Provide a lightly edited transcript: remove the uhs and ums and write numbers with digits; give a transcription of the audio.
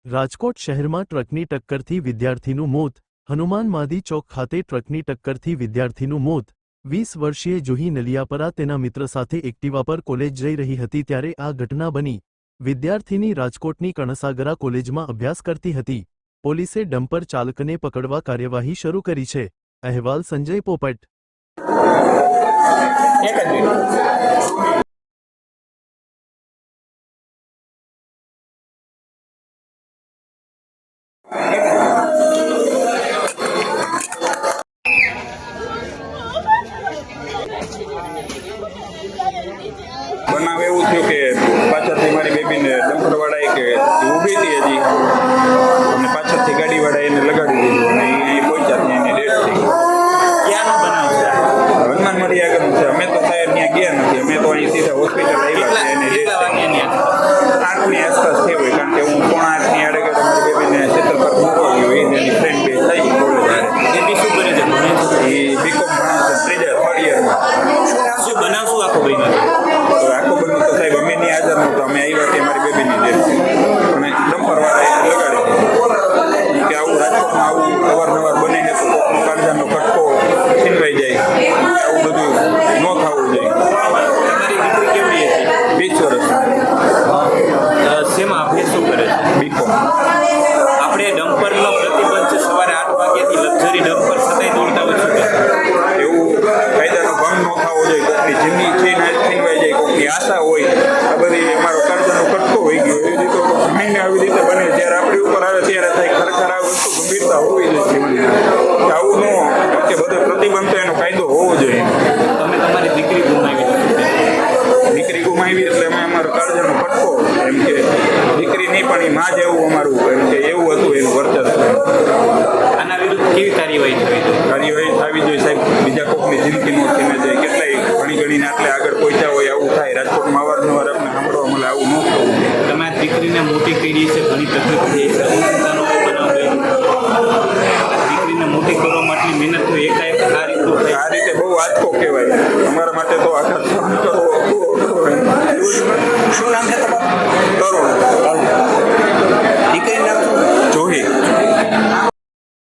રાજકોટ શહેરમાં ટ્રકની ટક્કરથી વિદ્યાર્થીનું મોત. હનુમાન માદી ચોક ખાતે ટ્રકની ટક્કરથી વિદ્યાર્થીનું મોત. 20 વર્ષીય જુહી નલિયાપરા તેના મિત્ર સાથે એક્ટિવા પર કોલેજ જઈ રહી હતી ત્યારે આ ઘટના બની. વિદ્યાર્થીની રાજકોટની કણસાગરા કોલેજમાં અભ્યાસ કરતી હતી. પોલીસે ડમ્પર ચાલકને પકડવા કાર્યવાહી શરૂ કરી છે. અહેવાલ સંજય પોપટ. બનાવ એવું થયું કે પાછળથી મારી બેબીને ડમ્પરવાળાએ કે ઊભી હતી હજી અને પાછળથી ગાડીવાળાએ એને લગાડી દીધું અને એ પહોંચ્યા એને ડેથ થઈ ગઈ. ક્યાંનો બનાવ છે? હનુમાન મારી આગળનું છે. અમે તો સાહેબ ત્યાં ગયા નથી. અમે તો અહીં સીધા હોસ્પિટલ આવ્યા છે. એને કેટલા વાગ્યાની હતી? 8ની આસપાસ થઈ હોય કારણ કે હું 7:45 આડે કે મારી બેબીને સેટલ પર મૂકવા ગયો એની ફ્રેન્ડ બે થઈ કોલેજ બેબી શું કરે છે? ભણે છે? એ બીકોમ ભણે છે થર્ડ યરમાં. શું બનાવ શું આખો બન્યો છે? તો આખો બન્યું તો સાહેબ અમે ની હાજર નહોતો. અમે આવ્યા કે મારી બેબીની ડેથ થઈ અને ડમ્પરવાળાએ લગાડી દીધી કે આવું રાજકોટમાં આવું અવારનવાર બને છે તો કોકનો કાળજાનો કટકો છીનવાઈ જાય આવું બધું ન થવું જોઈએ. તમારી દીકરી કેવડી હતી? 20 વર્ષની શેમાં અભ્યાસ શું કરે છે? બીકોમ. આપણે ડમ્પરનો પ્રતિબંધ છે સવારે 8 વાગ્યાથી લક્ઝરી ડમ્પર છતાંય દોડતા હોય છે. એવું કાયદાનો ભંગ ન થવો જોઈએ. કોકની જિંદગી છીનવાઈ જાય, કોકની આશા હોય, આ બધી અમારો કાળજાનો કટકો હોઈ ગયો. એવી રીતે ઘણીને આવી રીતે બને જ્યારે આપણી ઉપર આવે ત્યારે થાય ખરેખર આ વસ્તુ ગંભીરતા હોવી જોઈએ જીવનમાં કે આવું ન કે બધો પ્રતિબંધ એનો કાયદો હોવો જોઈએ. તમે તમારી દીકરી ગુમાવી દીકરી ગુમાવી એટલે અમે અમારો કાળજાનો કટકો એમ કે દીકરી નહીં પણ એ માં જેવું અમારું એમ કે એવું હતું એનું વર્ચસ્વ. આના વિરુદ્ધ કેવી કાર્યવાહી થવી જોઈએ? કાર્યવાહી થવી જોઈએ સાહેબ. બીજા કોકની જિંદગી નો થઈને જાય. કેટલાય ઘણીને આટલે આગળ પહોંચ્યા હોય આવું થાય. રાજકોટમાં અવારનવાર આપણે સાંભળવા મળે આવું ન થવું જોઈએ. તમારી દીકરીને મોટી કરી છે, ઘણી તકલીફ